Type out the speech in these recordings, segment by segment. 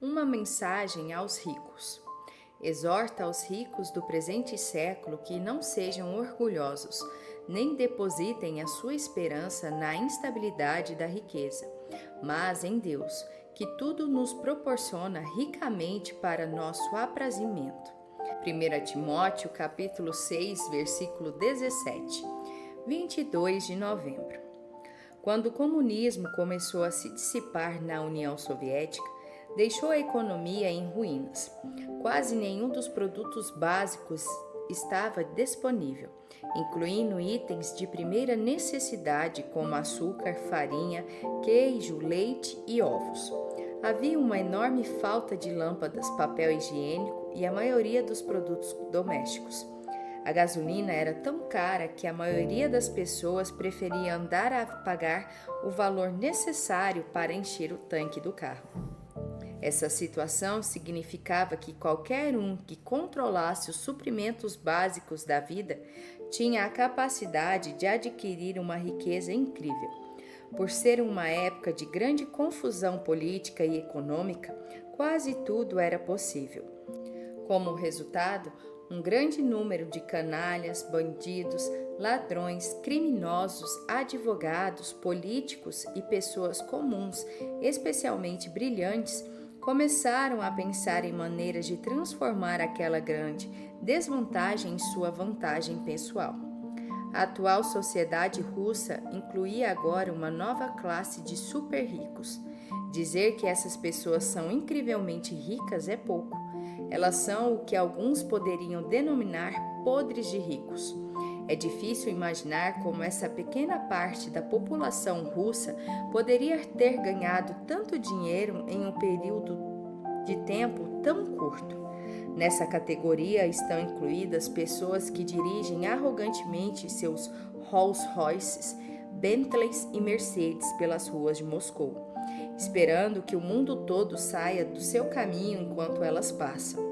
Uma mensagem aos ricos. Exorta aos ricos do presente século que não sejam orgulhosos, nem depositem a sua esperança na instabilidade da riqueza, mas em Deus, que tudo nos proporciona ricamente para nosso aprazimento. 1 Timóteo capítulo 6, versículo 17, 22 de novembro. Quando o comunismo começou a se dissipar na União Soviética, deixou a economia em ruínas. Quase nenhum dos produtos básicos estava disponível, incluindo itens de primeira necessidade como açúcar, farinha, queijo, leite e ovos. Havia uma enorme falta de lâmpadas, papel higiênico e a maioria dos produtos domésticos. A gasolina era tão cara que a maioria das pessoas preferia andar a pagar o valor necessário para encher o tanque do carro. Essa situação significava que qualquer um que controlasse os suprimentos básicos da vida tinha a capacidade de adquirir uma riqueza incrível. Por ser uma época de grande confusão política e econômica, quase tudo era possível. Como resultado, um grande número de canalhas, bandidos, ladrões, criminosos, advogados, políticos e pessoas comuns, especialmente brilhantes, começaram a pensar em maneiras de transformar aquela grande desvantagem em sua vantagem pessoal. A atual sociedade russa incluía agora uma nova classe de super ricos. Dizer que essas pessoas são incrivelmente ricas é pouco. Elas são o que alguns poderiam denominar podres de ricos. É difícil imaginar como essa pequena parte da população russa poderia ter ganhado tanto dinheiro em um período de tempo tão curto. Nessa categoria estão incluídas pessoas que dirigem arrogantemente seus Rolls-Royces, Bentleys e Mercedes pelas ruas de Moscou, esperando que o mundo todo saia do seu caminho enquanto elas passam.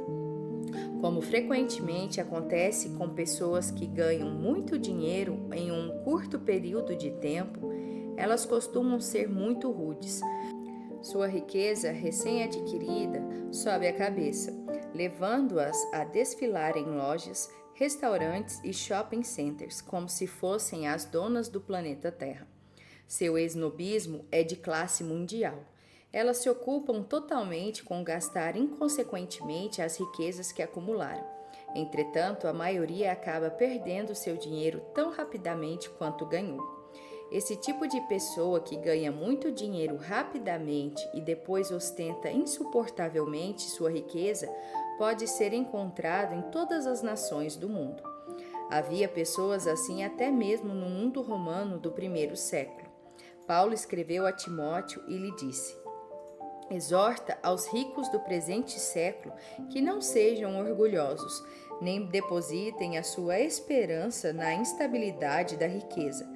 Como frequentemente acontece com pessoas que ganham muito dinheiro em um curto período de tempo, elas costumam ser muito rudes. Sua riqueza recém-adquirida sobe a cabeça, levando-as a desfilar em lojas, restaurantes e shopping centers como se fossem as donas do planeta Terra. Seu esnobismo é de classe mundial. Elas se ocupam totalmente com gastar inconsequentemente as riquezas que acumularam. Entretanto, a maioria acaba perdendo seu dinheiro tão rapidamente quanto ganhou. Esse tipo de pessoa que ganha muito dinheiro rapidamente e depois ostenta insuportavelmente sua riqueza pode ser encontrado em todas as nações do mundo. Havia pessoas assim até mesmo no mundo romano do primeiro século. Paulo escreveu a Timóteo e lhe disse: exorta aos ricos do presente século que não sejam orgulhosos, nem depositem a sua esperança na instabilidade da riqueza,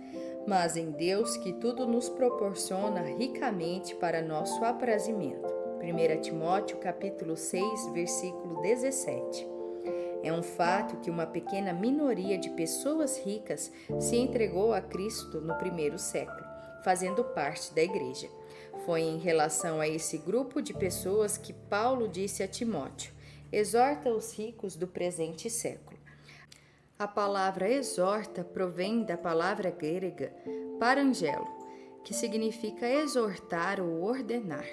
mas em Deus, que tudo nos proporciona ricamente para nosso aprazimento. 1 Timóteo capítulo 6, versículo 17. É um fato que uma pequena minoria de pessoas ricas se entregou a Cristo no primeiro século, fazendo parte da igreja. Foi em relação a esse grupo de pessoas que Paulo disse a Timóteo: exorta os ricos do presente século. A palavra exorta provém da palavra grega parangelo, que significa exortar ou ordenar.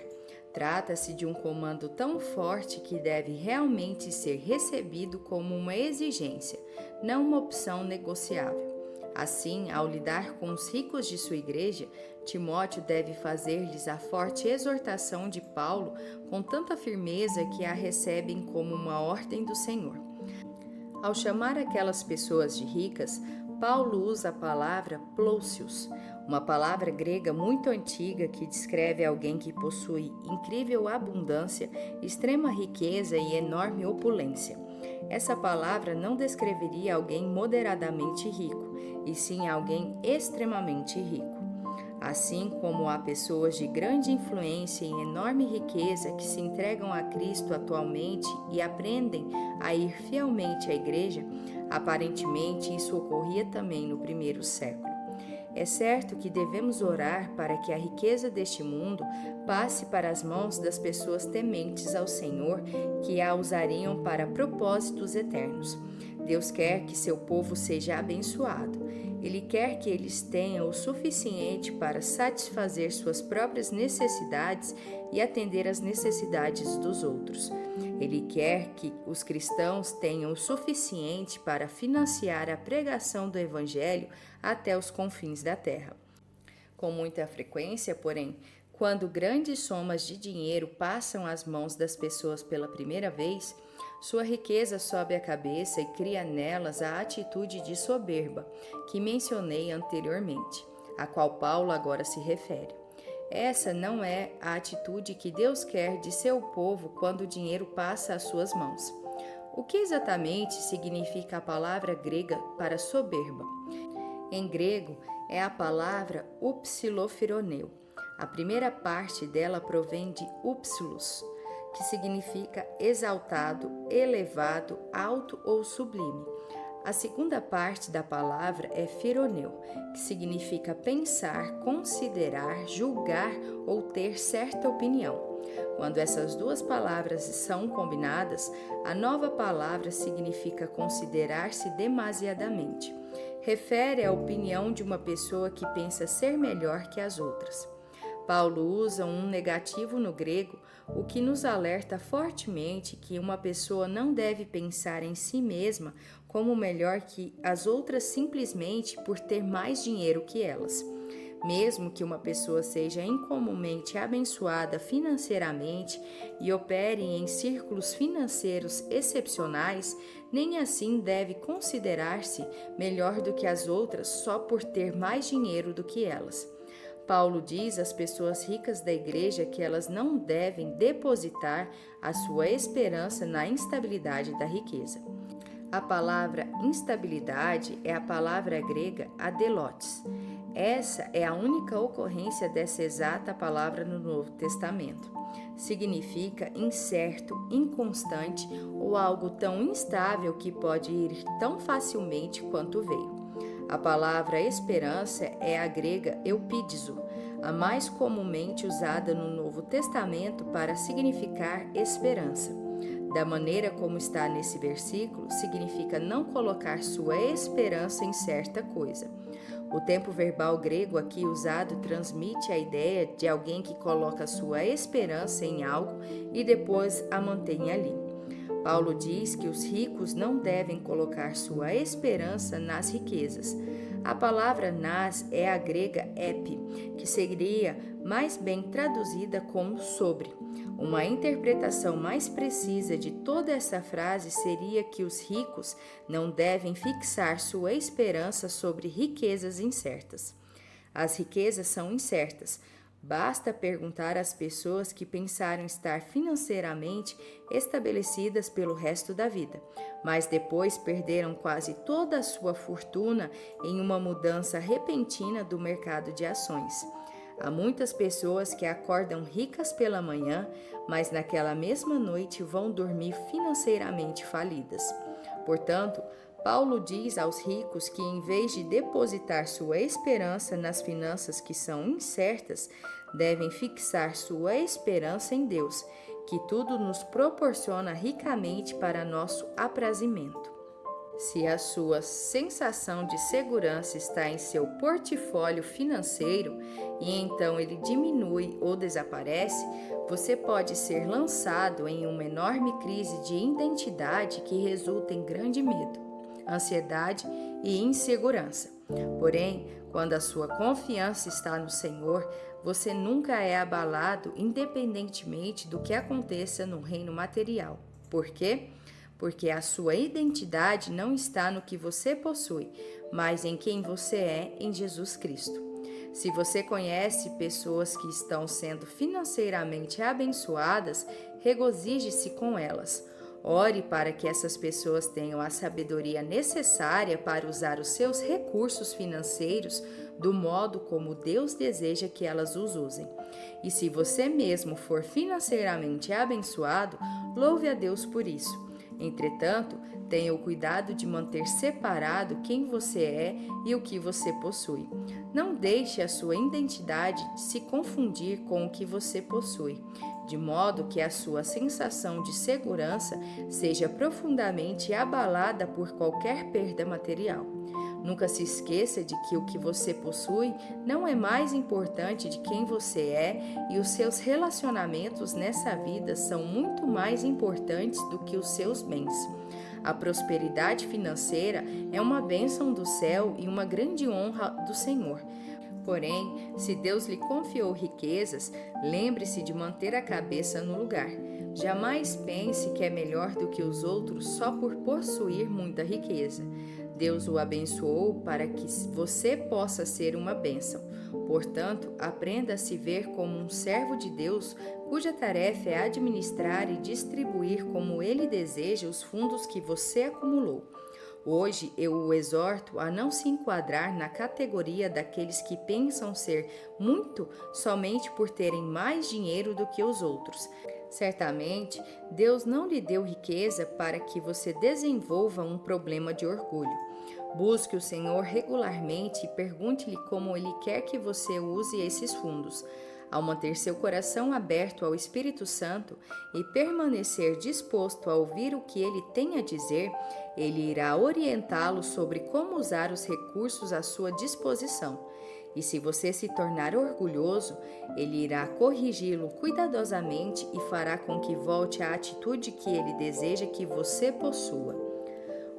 Trata-se de um comando tão forte que deve realmente ser recebido como uma exigência, não uma opção negociável. Assim, ao lidar com os ricos de sua igreja, Timóteo deve fazer-lhes a forte exortação de Paulo com tanta firmeza que a recebem como uma ordem do Senhor. Ao chamar aquelas pessoas de ricas, Paulo usa a palavra plósios, uma palavra grega muito antiga que descreve alguém que possui incrível abundância, extrema riqueza e enorme opulência. Essa palavra não descreveria alguém moderadamente rico, e sim alguém extremamente rico. Assim como há pessoas de grande influência e enorme riqueza que se entregam a Cristo atualmente e aprendem a ir fielmente à igreja, aparentemente isso ocorria também no primeiro século. É certo que devemos orar para que a riqueza deste mundo passe para as mãos das pessoas tementes ao Senhor, que a usariam para propósitos eternos. Deus quer que seu povo seja abençoado. Ele quer que eles tenham o suficiente para satisfazer suas próprias necessidades e atender às necessidades dos outros. Ele quer que os cristãos tenham o suficiente para financiar a pregação do Evangelho até os confins da terra. Com muita frequência, porém, quando grandes somas de dinheiro passam às mãos das pessoas pela primeira vez, sua riqueza sobe a cabeça e cria nelas a atitude de soberba, que mencionei anteriormente, a qual Paulo agora se refere. Essa não é a atitude que Deus quer de seu povo quando o dinheiro passa às suas mãos. O que exatamente significa a palavra grega para soberba? Em grego, é a palavra upsilofironeu. A primeira parte dela provém de upsilos, que significa exaltado, elevado, alto ou sublime. A segunda parte da palavra é fironeu, que significa pensar, considerar, julgar ou ter certa opinião. Quando essas duas palavras são combinadas, a nova palavra significa considerar-se demasiadamente. Refere à opinião de uma pessoa que pensa ser melhor que as outras. Paulo usa um negativo no grego, o que nos alerta fortemente que uma pessoa não deve pensar em si mesma como melhor que as outras simplesmente por ter mais dinheiro que elas. Mesmo que uma pessoa seja incomumente abençoada financeiramente e opere em círculos financeiros excepcionais, nem assim deve considerar-se melhor do que as outras só por ter mais dinheiro do que elas. Paulo diz às pessoas ricas da igreja que elas não devem depositar a sua esperança na instabilidade da riqueza. A palavra instabilidade é a palavra grega adelotes. Essa é a única ocorrência dessa exata palavra no Novo Testamento. Significa incerto, inconstante ou algo tão instável que pode ir tão facilmente quanto veio. A palavra esperança é a grega eupídizo, a mais comumente usada no Novo Testamento para significar esperança. Da maneira como está nesse versículo, significa não colocar sua esperança em certa coisa. O tempo verbal grego aqui usado transmite a ideia de alguém que coloca sua esperança em algo e depois a mantém ali. Paulo diz que os ricos não devem colocar sua esperança nas riquezas. A palavra nas é a grega epi, que seria mais bem traduzida como sobre. Uma interpretação mais precisa de toda essa frase seria que os ricos não devem fixar sua esperança sobre riquezas incertas. As riquezas são incertas. Basta perguntar às pessoas que pensaram estar financeiramente estabelecidas pelo resto da vida, mas depois perderam quase toda a sua fortuna em uma mudança repentina do mercado de ações. Há muitas pessoas que acordam ricas pela manhã, mas naquela mesma noite vão dormir financeiramente falidas. Portanto, Paulo diz aos ricos que, em vez de depositar sua esperança nas finanças que são incertas, devem fixar sua esperança em Deus, que tudo nos proporciona ricamente para nosso aprazimento. Se a sua sensação de segurança está em seu portfólio financeiro e então ele diminui ou desaparece, você pode ser lançado em uma enorme crise de identidade que resulta em grande medo, ansiedade e insegurança. Porém, quando a sua confiança está no Senhor, você nunca é abalado independentemente do que aconteça no reino material. Por quê? Porque a sua identidade não está no que você possui, mas em quem você é em Jesus Cristo. Se você conhece pessoas que estão sendo financeiramente abençoadas, regozije-se com elas. Ore para que essas pessoas tenham a sabedoria necessária para usar os seus recursos financeiros do modo como Deus deseja que elas os usem. E se você mesmo for financeiramente abençoado, louve a Deus por isso. Entretanto, Tenha o cuidado de manter separado quem você é e o que você possui. Não deixe a sua identidade se confundir com o que você possui, de modo que a sua sensação de segurança seja profundamente abalada por qualquer perda material. Nunca se esqueça de que o que você possui não é mais importante de quem você é e os seus relacionamentos nessa vida são muito mais importantes do que os seus bens. A prosperidade financeira é uma bênção do céu e uma grande honra do Senhor. Porém, se Deus lhe confiou riquezas, lembre-se de manter a cabeça no lugar. Jamais pense que é melhor do que os outros só por possuir muita riqueza. Deus o abençoou para que você possa ser uma bênção. Portanto, aprenda a se ver como um servo de Deus, cuja tarefa é administrar e distribuir como Ele deseja os fundos que você acumulou. Hoje eu o exorto a não se enquadrar na categoria daqueles que pensam ser muito somente por terem mais dinheiro do que os outros. Certamente, Deus não lhe deu riqueza para que você desenvolva um problema de orgulho. Busque o Senhor regularmente e pergunte-lhe como Ele quer que você use esses fundos. Ao manter seu coração aberto ao Espírito Santo e permanecer disposto a ouvir o que ele tem a dizer, ele irá orientá-lo sobre como usar os recursos à sua disposição. E se você se tornar orgulhoso, ele irá corrigi-lo cuidadosamente e fará com que volte à atitude que ele deseja que você possua.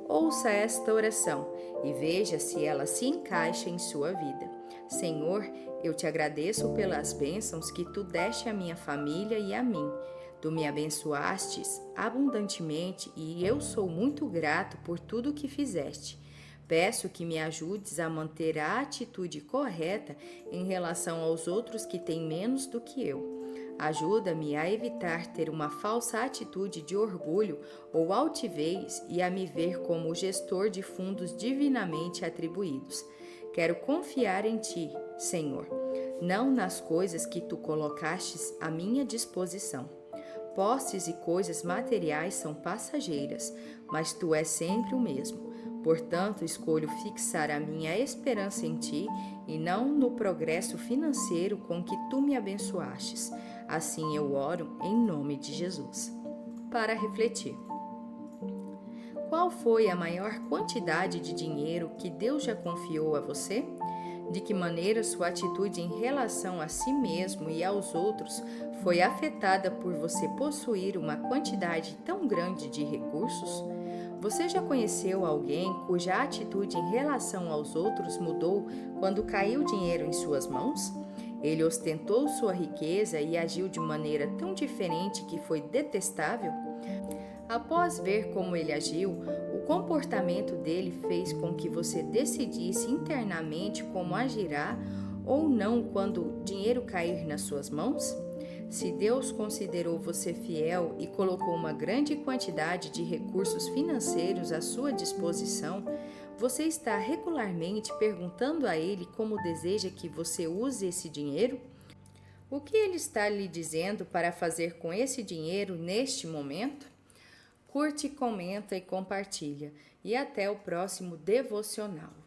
Ouça esta oração e veja se ela se encaixa em sua vida. Senhor, eu te agradeço pelas bênçãos que tu deste à minha família e a mim. Tu me abençoastes abundantemente e eu sou muito grato por tudo o que fizeste. Peço que me ajudes a manter a atitude correta em relação aos outros que têm menos do que eu. Ajuda-me a evitar ter uma falsa atitude de orgulho ou altivez e a me ver como o gestor de fundos divinamente atribuídos. Quero confiar em ti, Senhor, não nas coisas que tu colocastes à minha disposição. Posses e coisas materiais são passageiras, mas tu és sempre o mesmo. Portanto, escolho fixar a minha esperança em ti e não no progresso financeiro com que tu me abençoastes. Assim eu oro em nome de Jesus. Para refletir. Qual foi a maior quantidade de dinheiro que Deus já confiou a você? De que maneira sua atitude em relação a si mesmo e aos outros foi afetada por você possuir uma quantidade tão grande de recursos? Você já conheceu alguém cuja atitude em relação aos outros mudou quando caiu dinheiro em suas mãos? Ele ostentou sua riqueza e agiu de maneira tão diferente que foi detestável? Após ver como ele agiu, o comportamento dele fez com que você decidisse internamente como agirá ou não quando o dinheiro cair nas suas mãos? Se Deus considerou você fiel e colocou uma grande quantidade de recursos financeiros à sua disposição, você está regularmente perguntando a Ele como deseja que você use esse dinheiro? O que Ele está lhe dizendo para fazer com esse dinheiro neste momento? Curte, comenta e compartilha. E até o próximo devocional.